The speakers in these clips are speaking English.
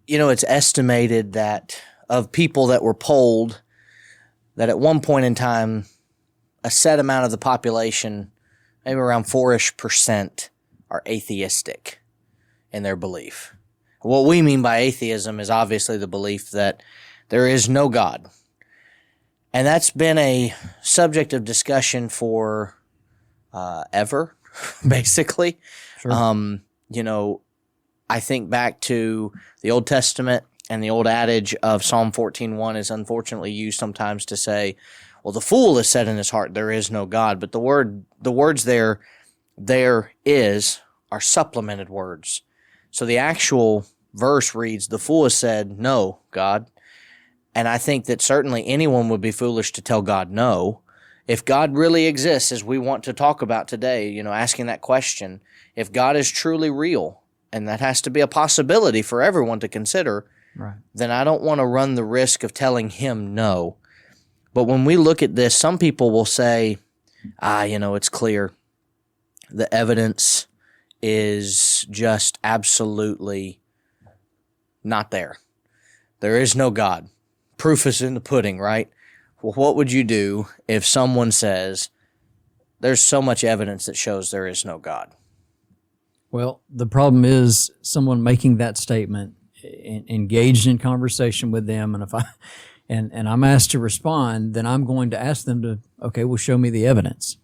it's estimated that of people that were polled, that at one point in time, a set amount of the population, maybe around 4-ish%, are atheistic in their belief. What we mean by atheism is obviously the belief that there is no God. And that's been a subject of discussion for ever, basically. Sure. I think back to the Old Testament, and the old adage of Psalm 14:1 is unfortunately used sometimes to say, well, the fool has said in his heart, there is no God. But the words there is, are supplemented words. So the actual verse reads, the fool has said, no, God. And I think that certainly anyone would be foolish to tell God no. If God really exists, as we want to talk about today, asking that question, if God is truly real, and that has to be a possibility for everyone to consider, right, then I don't want to run the risk of telling him no. But when we look at this, some people will say, it's clear. The evidence is just absolutely not there. There is no God. Proof is in the pudding, right? Well, what would you do if someone says, there's so much evidence that shows there is no God? Well, the problem is someone making that statement, engaged in conversation with them, and if I'm asked to respond, then I'm going to ask them to, okay, well, show me the evidence,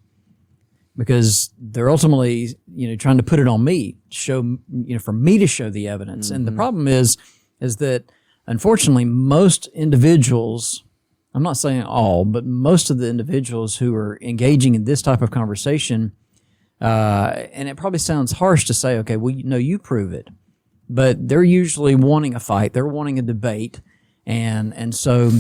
because they're ultimately, trying to put it on me, for me to show the evidence. Mm-hmm. And the problem is that unfortunately most individuals, I'm not saying all, but most of the individuals who are engaging in this type of conversation, and it probably sounds harsh to say, okay, well, you prove it. But they're usually wanting a fight. They're wanting a debate. And so,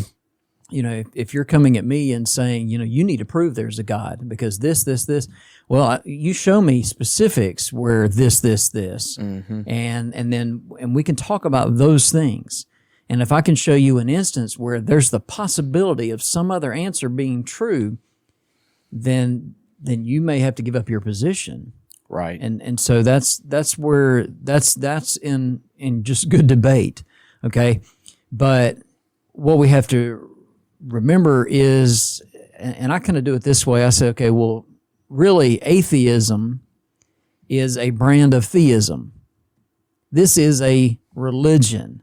if you're coming at me and saying, you need to prove there's a God because this, well, you show me specifics where this, mm-hmm. and we can talk about those things. And if I can show you an instance where there's the possibility of some other answer being true, then you may have to give up your position. Right. And so that's where that's in just good debate. Okay. But what we have to remember is, and I kind of do it this way. I say, okay, well, really atheism is a brand of theism. This is a religion.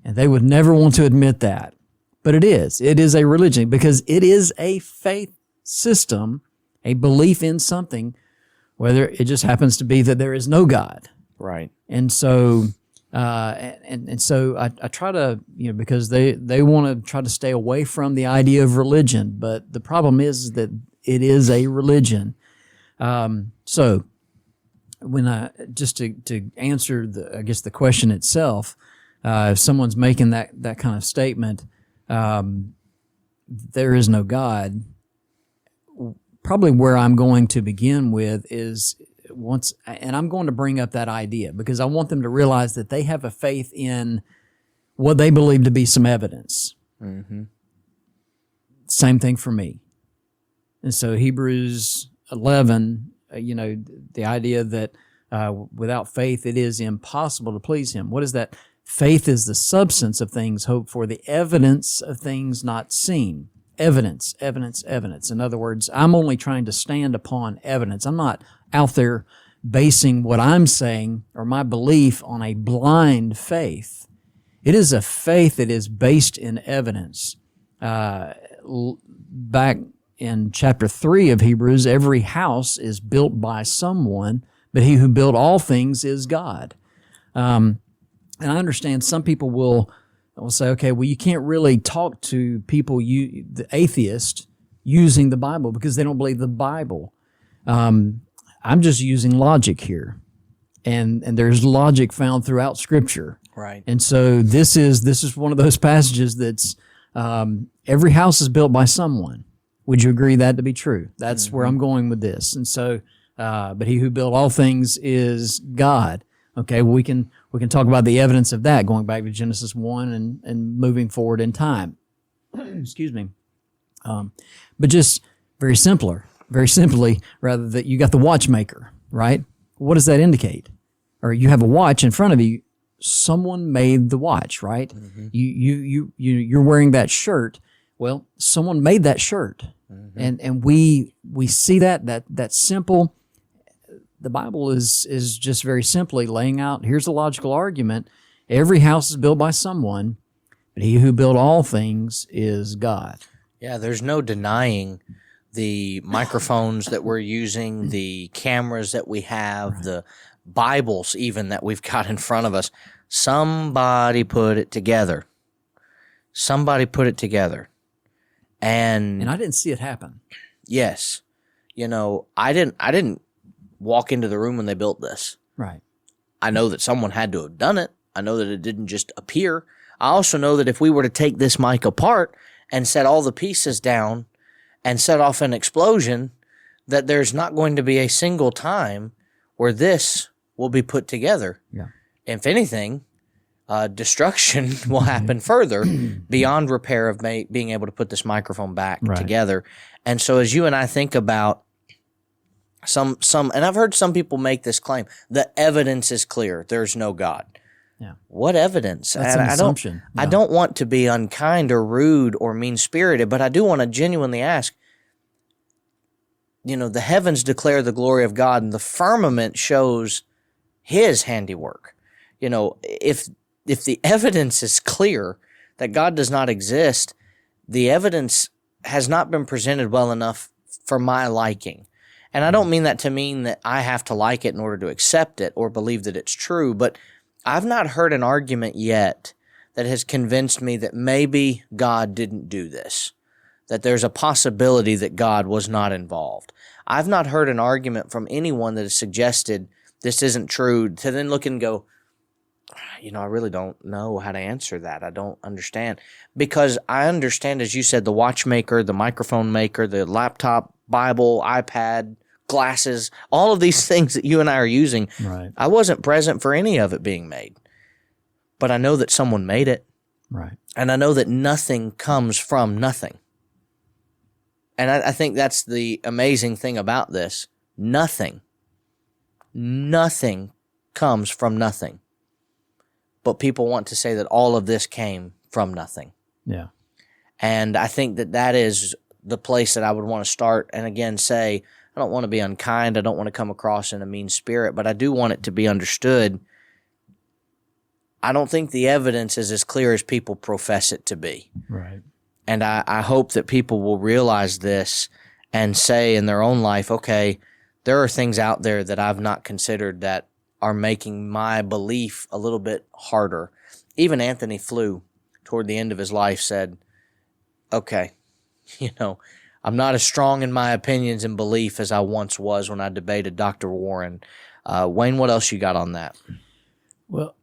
And they would never want to admit that. But it is. It is a religion because it is a faith system, a belief in something, whether it just happens to be that there is no God. Right. And so, so I try to, because they want to try to stay away from the idea of religion, but the problem is that it is a religion. So when just to answer the question itself, if someone's making that kind of statement, there is no God, probably where I'm going to begin with is and I'm going to bring up that idea because I want them to realize that they have a faith in what they believe to be some evidence. Mm-hmm. Same thing for me. And so Hebrews 11, the idea that without faith it is impossible to please him. What is that? Faith is the substance of things hoped for, the evidence of things not seen. Evidence. In other words, I'm only trying to stand upon evidence. I'm not out there basing what I'm saying or my belief on a blind faith. It is a faith that is based in evidence. Back in chapter 3 of Hebrews, every house is built by someone, but he who built all things is God. And I understand some people will say, okay, well, you can't really talk to people, the atheist, using the Bible because they don't believe the Bible. I'm just using logic here. And there's logic found throughout Scripture. Right. And so this is one of those passages that's every house is built by someone. Would you agree that to be true? That's where I'm going with this. And so, but he who built all things is God. Okay, well, we can talk about the evidence of that going back to Genesis 1 and moving forward in time. Excuse me. But just very simply, rather that you got the watchmaker, right? What does that indicate? Or you have a watch in front of you, someone made the watch, right? Mm-hmm. You're wearing that shirt. Well, someone made that shirt. Mm-hmm. And we see that simple. The Bible is just very simply laying out, here's a logical argument. Every house is built by someone, but he who built all things is God. Yeah, there's no denying the microphones that we're using, the cameras that we have, right, the Bibles even that we've got in front of us. Somebody put it together. Somebody put it together. And I didn't see it happen. Yes. You know, I didn't walk into the room when they built this. Right. I know that someone had to have done it. I know that it didn't just appear. I also know that if we were to take this mic apart and set all the pieces down and set off an explosion, that there's not going to be a single time where this will be put together. Yeah. If anything, destruction will happen further beyond repair of being able to put this microphone back together. And so as you and I think about some, and I've heard some people make this claim, the evidence is clear. There's no God. Yeah. What evidence? That's an assumption. I don't want to be unkind or rude or mean-spirited, but I do want to genuinely ask, you know, the heavens declare the glory of God and the firmament shows his handiwork. You know, if the evidence is clear that God does not exist, the evidence has not been presented well enough for my liking. And I don't mean that to mean that I have to like it in order to accept it or believe that it's true, but I've not heard an argument yet that has convinced me that maybe God didn't do this, that there's a possibility that God was not involved. I've not heard an argument from anyone that has suggested this isn't true to then look and go, you know, I really don't know how to answer that. I don't understand. Because I understand, as you said, the watchmaker, the microphone maker, the laptop, Bible, iPad, glasses, all of these things that you and I are using. Right. I wasn't present for any of it being made. But I know that someone made it. Right. And I know that nothing comes from nothing. And I think that's the amazing thing about this. Nothing comes from nothing. But people want to say that all of this came from nothing. Yeah. And I think that is the place that I would want to start and again say, I don't want to be unkind. I don't want to come across in a mean spirit, but I do want it to be understood. I don't think the evidence is as clear as people profess it to be. Right. And I hope that people will realize this and say in their own life, okay, there are things out there that I've not considered that are making my belief a little bit harder. Even Anthony Flew, toward the end of his life, said, okay, you know, I'm not as strong in my opinions and belief as I once was when I debated Dr. Warren. Wayne, what else you got on that? Well,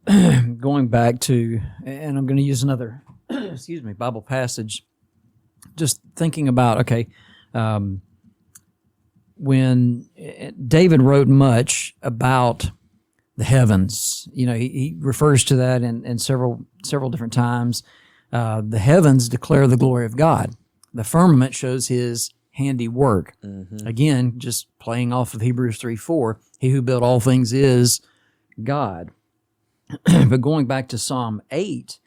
going back to, and I'm going to use another, Bible passage, just thinking about, okay, when David wrote much about the heavens, you know, he refers to that in several different times. The heavens declare the glory of God. The firmament shows his handiwork. Mm-hmm. Again, just playing off of Hebrews 3:4, he who built all things is God. But going back to Psalm 8,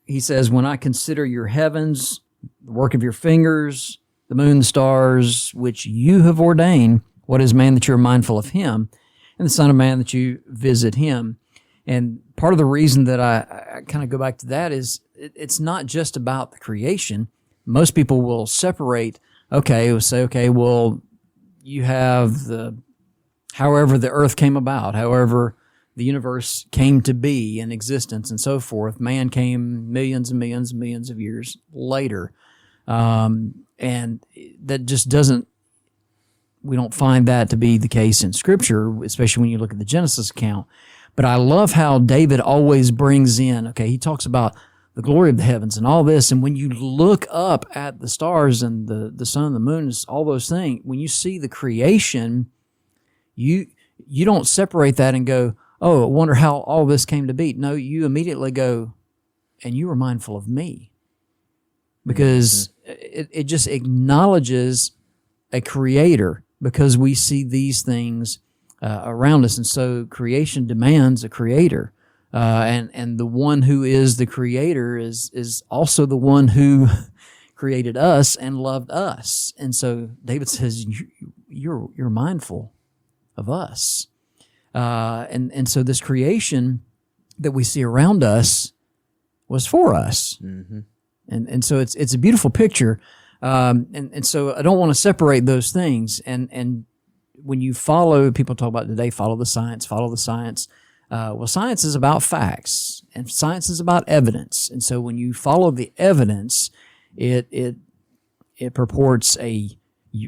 he says, when I consider your heavens, the work of your fingers, the moon, the stars, which you have ordained, what is man that you are mindful of him, and the Son of Man that you visit him. And part of the reason that I kind of go back to that is it's not just about the creation. Most people will separate, well, you have however the earth came about, however the universe came to be in existence and so forth. Man came millions and millions and millions of years later. And that just we don't find that to be the case in Scripture, especially when you look at the Genesis account. But I love how David always brings in, he talks about the glory of the heavens and all this. And when you look up at the stars and the sun and the moon, all those things, when you see the creation, you don't separate that and go, oh, I wonder how all this came to be. No, you immediately go, and you were mindful of me. Because it just acknowledges a creator, because we see these things around us. And so creation demands a creator. And the one who is the creator is also the one who created us and loved us. And so David says, you're mindful of us. And so this creation that we see around us was for us. Mm-hmm. And so it's a beautiful picture. And so I don't want to separate those things. And when you follow, people talk about today, follow the science. Well, science is about facts, and science is about evidence. And so when you follow the evidence, it purports a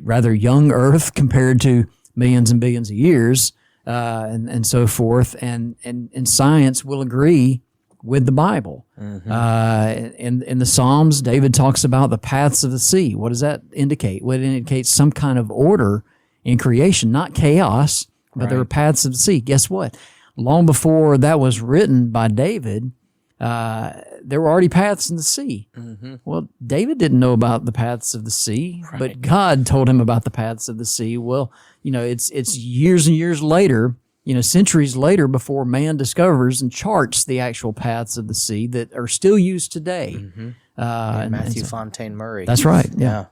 rather young Earth compared to millions and billions of years, and so forth. And science will agree with the Bible. Mm-hmm. In the Psalms, David talks about the paths of the sea. What does that indicate? Well, it indicates some kind of order in creation, not chaos, but there are paths of the sea. Guess what? Long before that was written by David, there were already paths in the sea. Mm-hmm. Well, David didn't know about the paths of the sea, but God told him about the paths of the sea. Well, it's years and years later, centuries later, before man discovers and charts the actual paths of the sea that are still used today. Mm-hmm. Matthew Fontaine Murray. That's right. Yeah.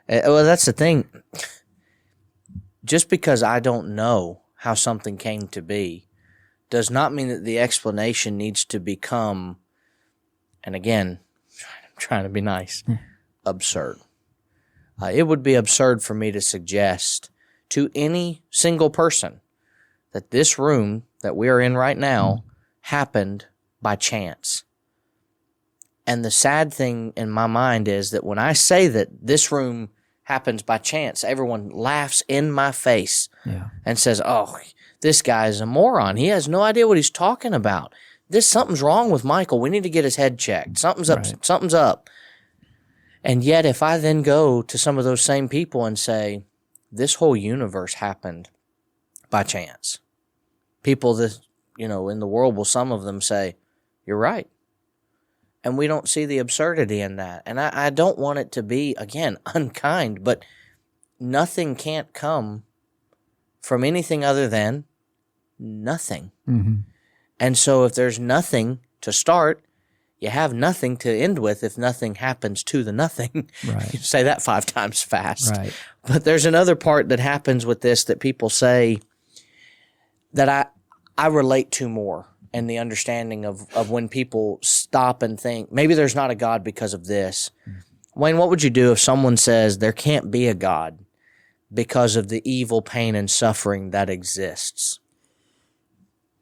Well, that's the thing. Just because I don't know how something came to be does not mean that the explanation needs to become, and again, I'm trying to be nice, absurd. It would be absurd for me to suggest to any single person that this room that we are in right now happened by chance. And the sad thing in my mind is that when I say that this room happens by chance, everyone laughs in my face and says, oh, this guy is a moron. He has no idea what he's talking about. Something's wrong with Michael. We need to get his head checked. Something's up. Right. Something's up. And yet, if I then go to some of those same people and say, this whole universe happened by chance, people that, in the world will, some of them say, you're right. And we don't see the absurdity in that. And I don't want it to be, again, unkind, but nothing can't come from anything other than nothing. Mm-hmm. And so if there's nothing to start, you have nothing to end with if nothing happens to the nothing. Right. You say that 5 times fast. Right. But there's another part that happens with this that people say that I relate to more, and the understanding of when people stop and think, maybe there's not a God because of this. Wayne, what would you do if someone says there can't be a God because of the evil, pain, and suffering that exists?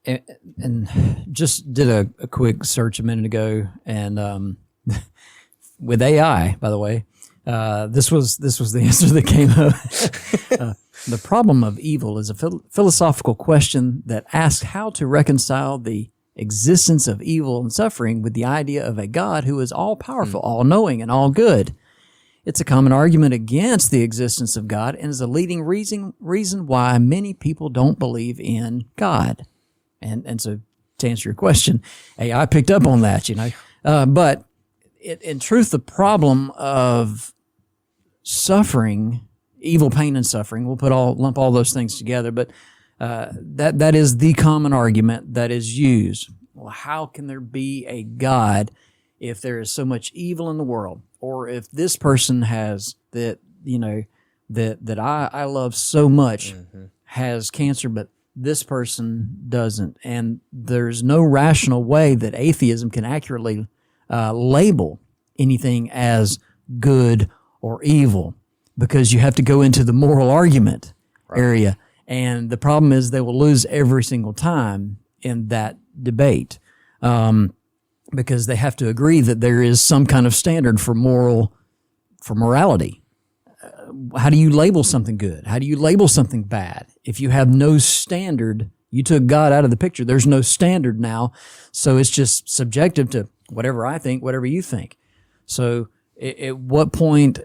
And just did a quick search a minute ago, and with AI, by the way, this was the answer that came up. The problem of evil is a philosophical question that asks how to reconcile the existence of evil and suffering with the idea of a God who is all-powerful, all-knowing, and all-good. It's a common argument against the existence of God and is a leading reason why many people don't believe in God. And so to answer your question, AI picked up on that, but in truth, the problem of suffering, evil, pain, and suffering, we'll lump all those things together, but that is the common argument that is used. Well, how can there be a God if there is so much evil in the world? Or if this person has that I love so much has cancer, but this person doesn't. And there's no rational way that atheism can accurately label anything as good or evil, because you have to go into the moral argument area. And the problem is they will lose every single time in that debate, because they have to agree that there is some kind of standard for morality. How do you label something good? How do you label something bad? If you have no standard, you took God out of the picture. There's no standard now. So it's just subjective to whatever I think, whatever you think. So at what point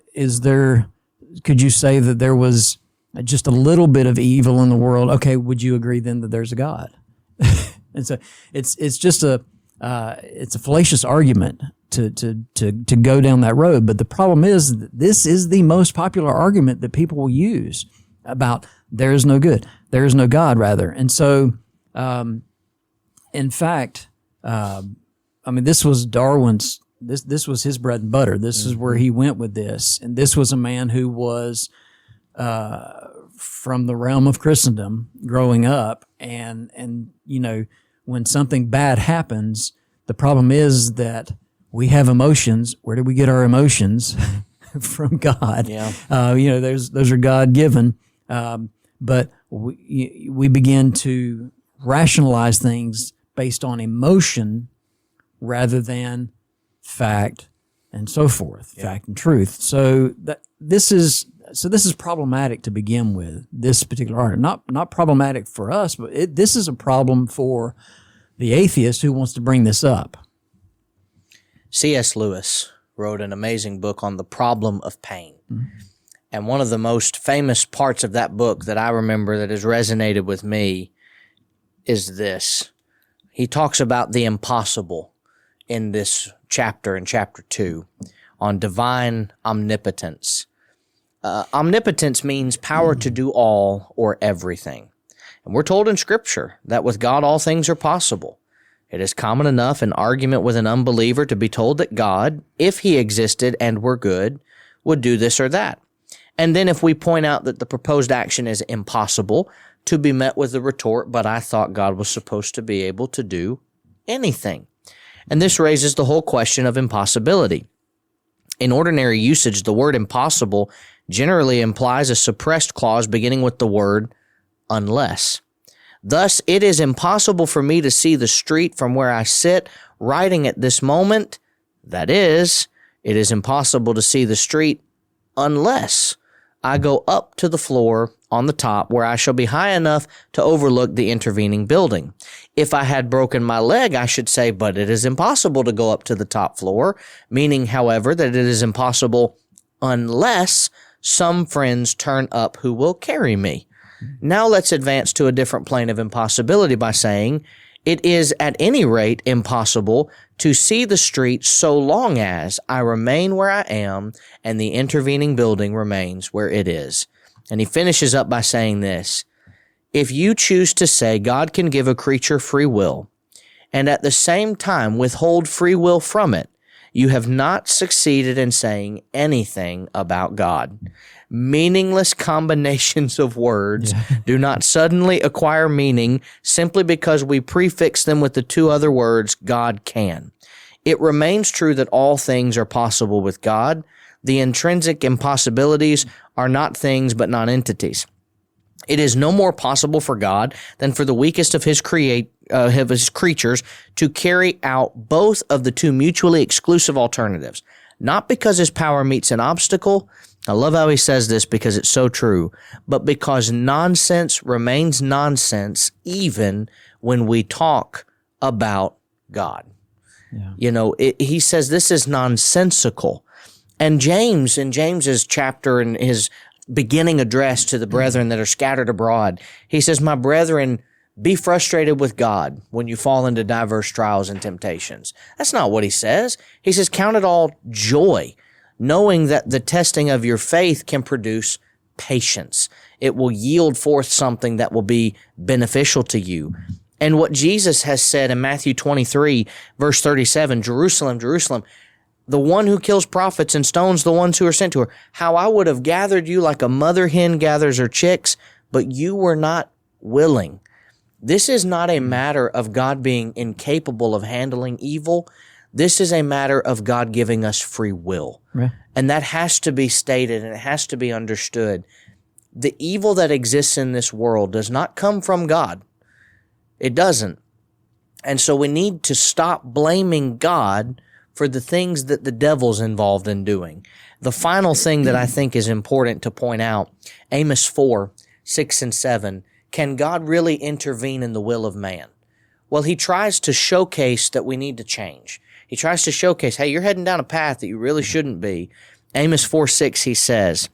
could you say that there was just a little bit of evil in the world? Okay, would you agree then that there's a God? And so it's just it's a fallacious argument to go down that road. But the problem is that this is the most popular argument that people will use. about there is no good, there is no God, rather. And so, in fact, this was Darwin's. This was his bread and butter. This is where he went with this, and this was a man who was from the realm of Christendom, growing up, and when something bad happens, the problem is that we have emotions. Where do we get our emotions? From God. Yeah. Those are God given, but we begin to rationalize things based on emotion rather than fact and so forth, fact and truth. So this is problematic to begin with. This particular argument, not problematic for us, but this is a problem for the atheist who wants to bring this up. C.S. Lewis wrote an amazing book on the problem of pain. Mm-hmm. And one of the most famous parts of that book that I remember that has resonated with me is this. He talks about the impossible in this chapter, in chapter 2, on divine omnipotence. Omnipotence means power to do all or everything. And we're told in Scripture that with God all things are possible. It is common enough in argument with an unbeliever to be told that God, if he existed and were good, would do this or that. And then if we point out that the proposed action is impossible, to be met with the retort, but I thought God was supposed to be able to do anything. And this raises the whole question of impossibility. In ordinary usage, the word impossible generally implies a suppressed clause beginning with the word unless. Thus, it is impossible for me to see the street from where I sit writing at this moment. That is, it is impossible to see the street unless I go up to the floor on the top where I shall be high enough to overlook the intervening building. If I had broken my leg, I should say, but it is impossible to go up to the top floor, meaning, however, that it is impossible unless some friends turn up who will carry me. Now let's advance to a different plane of impossibility by saying it is at any rate impossible to see the street so long as I remain where I am and the intervening building remains where it is. And he finishes up by saying this: if you choose to say God can give a creature free will and at the same time withhold free will from it, you have not succeeded in saying anything about God. Meaningless combinations of words do not suddenly acquire meaning simply because we prefix them with the two other words, God can. It remains true that all things are possible with God. The intrinsic impossibilities are not things but non-entities. It is no more possible for God than for the weakest of his creatures to carry out both of the two mutually exclusive alternatives. Not because his power meets an obstacle, I love how he says this because it's so true, but because nonsense remains nonsense even when we talk about God. Yeah. He says this is nonsensical. And James, in James's chapter in his beginning address to the brethren that are scattered abroad, he says, my brethren, be frustrated with God when you fall into diverse trials and temptations. That's not what he says. He says, count it all joy, knowing that the testing of your faith can produce patience. It will yield forth something that will be beneficial to you. And what Jesus has said in Matthew 23, verse 37, Jerusalem, Jerusalem, the one who kills prophets and stones the ones who are sent to her, how I would have gathered you like a mother hen gathers her chicks, but you were not willing. This is not a matter of God being incapable of handling evil. This is a matter of God giving us free will. Right. And that has to be stated and it has to be understood. The evil that exists in this world does not come from God. It doesn't. And so we need to stop blaming God for the things that the devil's involved in doing. The final thing that I think is important to point out, Amos 4, 6 and 7, can God really intervene in the will of man? Well, he tries to showcase that we need to change. He tries to showcase, hey, you're heading down a path that you really shouldn't be. Amos 4:6, he says,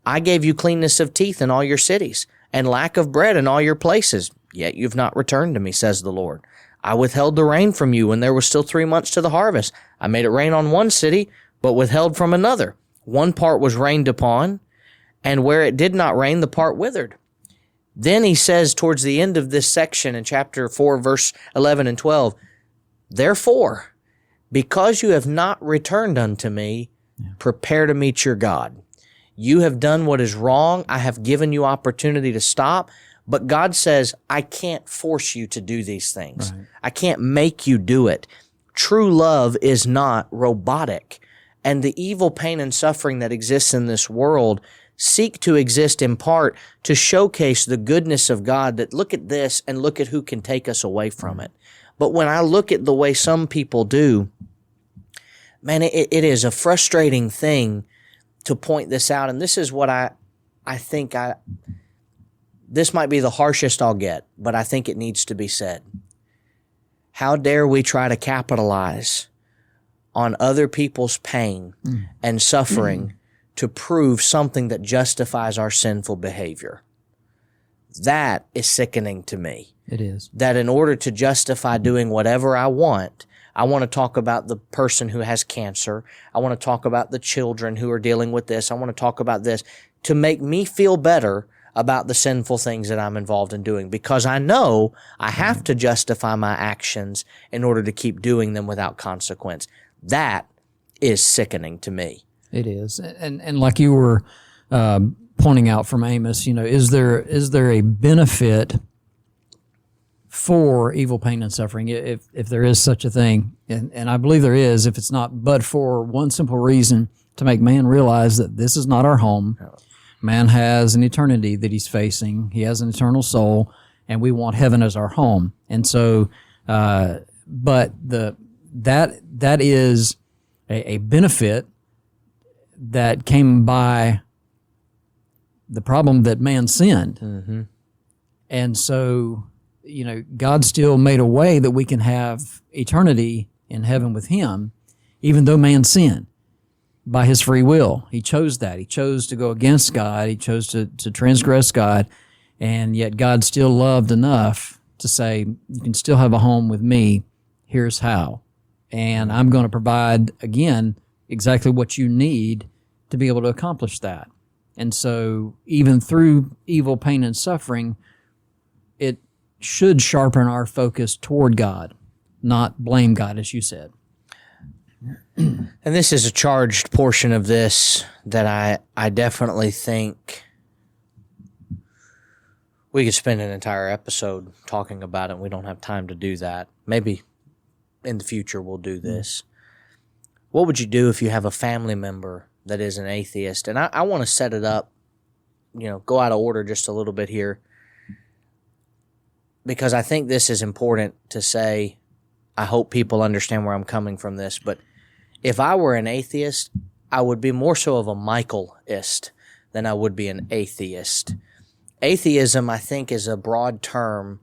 I gave you cleanness of teeth in all your cities, and lack of bread in all your places, yet you've not returned to me, says the Lord. I withheld the rain from you when there was still 3 months to the harvest. I made it rain on one city, but withheld from another. One part was rained upon, and where it did not rain, the part withered. Then he says towards the end of this section in chapter 4, verse 11 and 12, therefore, because you have not returned unto me, prepare to meet your God. You have done what is wrong. I have given you opportunity to stop. But God says, I can't force you to do these things. Right. I can't make you do it. True love is not robotic. And the evil, pain, and suffering that exists in this world seek to exist in part to showcase the goodness of God, that look at this and look at who can take us away from it. But when I look at the way some people do, man, it is a frustrating thing to point this out. And this is what I think this might be the harshest I'll get, but I think it needs to be said. How dare we try to capitalize on other people's pain and suffering to prove something that justifies our sinful behavior? That is sickening to me. It is. That in order to justify doing whatever I want to talk about the person who has cancer. I want to talk about the children who are dealing with this. I want to talk about this to make me feel better about the sinful things that I'm involved in doing, because I know I have to justify my actions in order to keep doing them without consequence. That is sickening to me. It is. And like you were pointing out from Amos, is there a benefit for evil, pain, and suffering, if there is such a thing? And I believe there is, if it's not but for one simple reason, to make man realize that this is not our home. No. Man has an eternity that he's facing. He has an eternal soul, and we want heaven as our home. And so, but that is a benefit that came by the problem that man sinned. Mm-hmm. And so, God still made a way that we can have eternity in heaven with him, even though man sinned. By his free will. He chose that. He chose to go against God. He chose to transgress God. And yet God still loved enough to say, you can still have a home with me. Here's how. And I'm going to provide, again, exactly what you need to be able to accomplish that. And so even through evil, pain, and suffering, it should sharpen our focus toward God, not blame God, as you said. And this is a charged portion of this that I definitely think we could spend an entire episode talking about it. We don't have time to do that. Maybe in the future we'll do this. What would you do if you have a family member that is an atheist? And I want to set it up, go out of order just a little bit here, because I think this is important to say. I hope people understand where I'm coming from this, but if I were an atheist, I would be more so of a Michaelist than I would be an atheist. Atheism, I think, is a broad term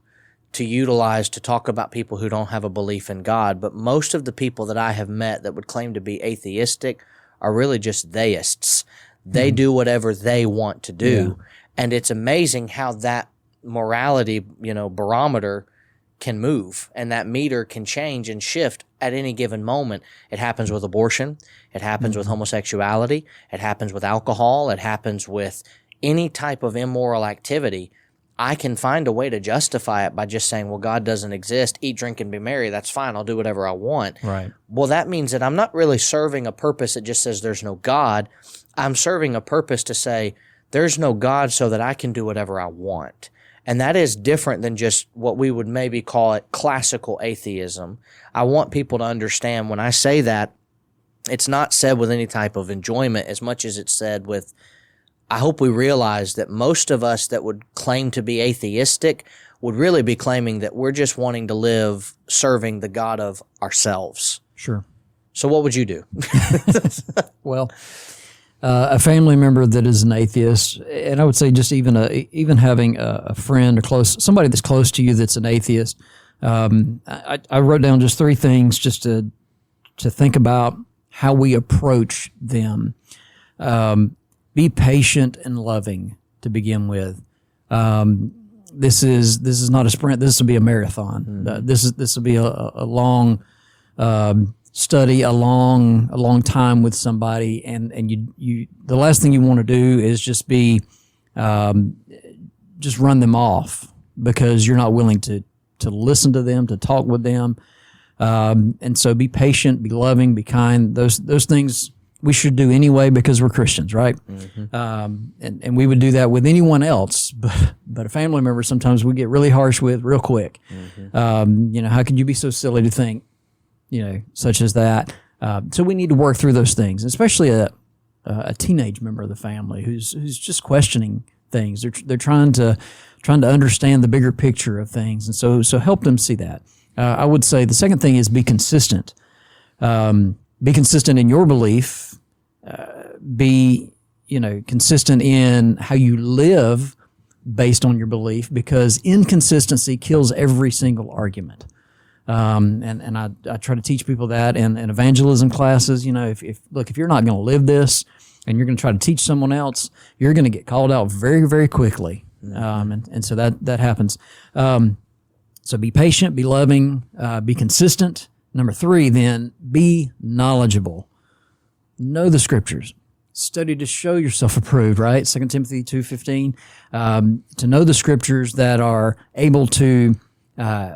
to utilize to talk about people who don't have a belief in God, but most of the people that I have met that would claim to be atheistic are really just theists. They do whatever they want to do, and it's amazing how that morality, barometer can move, and that meter can change and shift at any given moment. It happens with abortion. It happens with homosexuality. It happens with alcohol. It happens with any type of immoral activity. I can find a way to justify it by just saying, well, God doesn't exist. Eat, drink, and be merry. That's fine. I'll do whatever I want. Right. Well, that means that I'm not really serving a purpose that just says there's no God. I'm serving a purpose to say there's no God so that I can do whatever I want. And that is different than just what we would maybe call it classical atheism. I want people to understand when I say that, it's not said with any type of enjoyment as much as it's said with, I hope we realize that most of us that would claim to be atheistic would really be claiming that we're just wanting to live serving the God of ourselves. Sure. So what would you do? Well, a family member that is an atheist, and I would say just even having a friend or somebody that's close to you that's an atheist. I wrote down just 3 things just to think about how we approach them. Be patient and loving to begin with. This is not a sprint. This will be a marathon. This will be a long study a long time with somebody, and you the last thing you want to do is just run them off because you're not willing to listen to them, to talk with them. And so be patient, be loving, be kind. Those things we should do anyway because we're Christians, right? Mm-hmm. And we would do that with anyone else, but a family member sometimes we get really harsh with real quick. Mm-hmm. How could you be so silly to think, such as that? So we need to work through those things, especially a teenage member of the family who's just questioning things. They're trying to understand the bigger picture of things, and so help them see that. I would say the second thing is be consistent. Be consistent in your belief. Be consistent in how you live based on your belief, because inconsistency kills every single argument. And I try to teach people that in evangelism classes. If you're not going to live this and you're going to try to teach someone else, you're going to get called out very, very quickly. And so that happens. So be patient, be loving, be consistent. Number 3, then be knowledgeable. Know the scriptures. Study to show yourself approved, right? 2 Timothy 2:15. To know the scriptures that are able to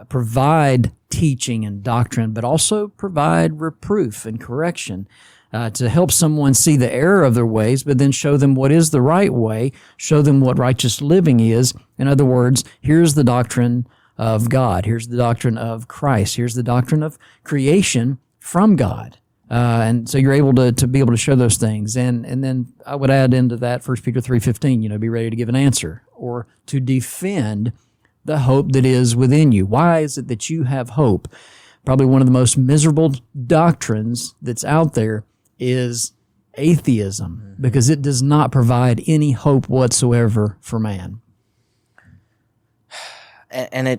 provide teaching and doctrine, but also provide reproof and correction, to help someone see the error of their ways, but then show them what is the right way, show them what righteous living is. In other words, here's the doctrine of God. Here's the doctrine of Christ. Here's the doctrine of creation from God. And so you're able to be able to show those things. And then I would add into that 1 Peter 3:15, be ready to give an answer or to defend the hope that is within you. Why is it that you have hope? Probably one of the most miserable doctrines that's out there is atheism, because it does not provide any hope whatsoever for man. And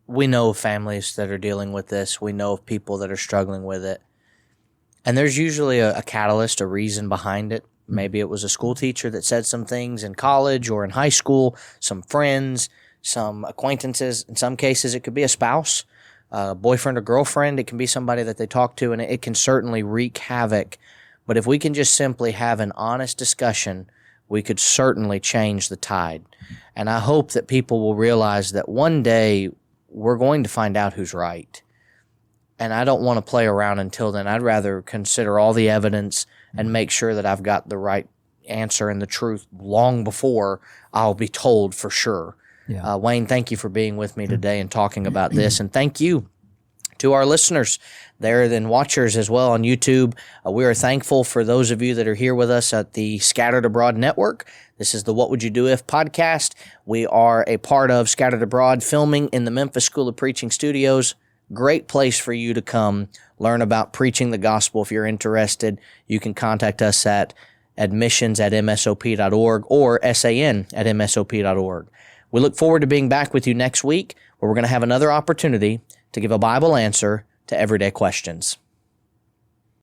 we know of families that are dealing with this. We know of people that are struggling with it. And there's usually a catalyst, a reason behind it. Maybe it was a school teacher that said some things in college or in high school, some friends, some acquaintances. In some cases, it could be a spouse, a boyfriend or girlfriend. It can be somebody that they talk to, and it can certainly wreak havoc. But if we can just simply have an honest discussion, we could certainly change the tide. And I hope that people will realize that one day we're going to find out who's right. And I don't want to play around until then. I'd rather consider all the evidence and make sure that I've got the right answer and the truth long before I'll be told for sure. Yeah. Wayne, thank you for being with me today and talking about this. And thank you to our listeners there and watchers as well on YouTube. We are thankful for those of you that are here with us at the Scattered Abroad Network. This is the What Would You Do If podcast. We are a part of Scattered Abroad, filming in the Memphis School of Preaching Studios. Great place for you to come learn about preaching the gospel. If you're interested, you can contact us at admissions@msop.org or san@msop.org. We look forward to being back with you next week, where we're going to have another opportunity to give a Bible answer to everyday questions.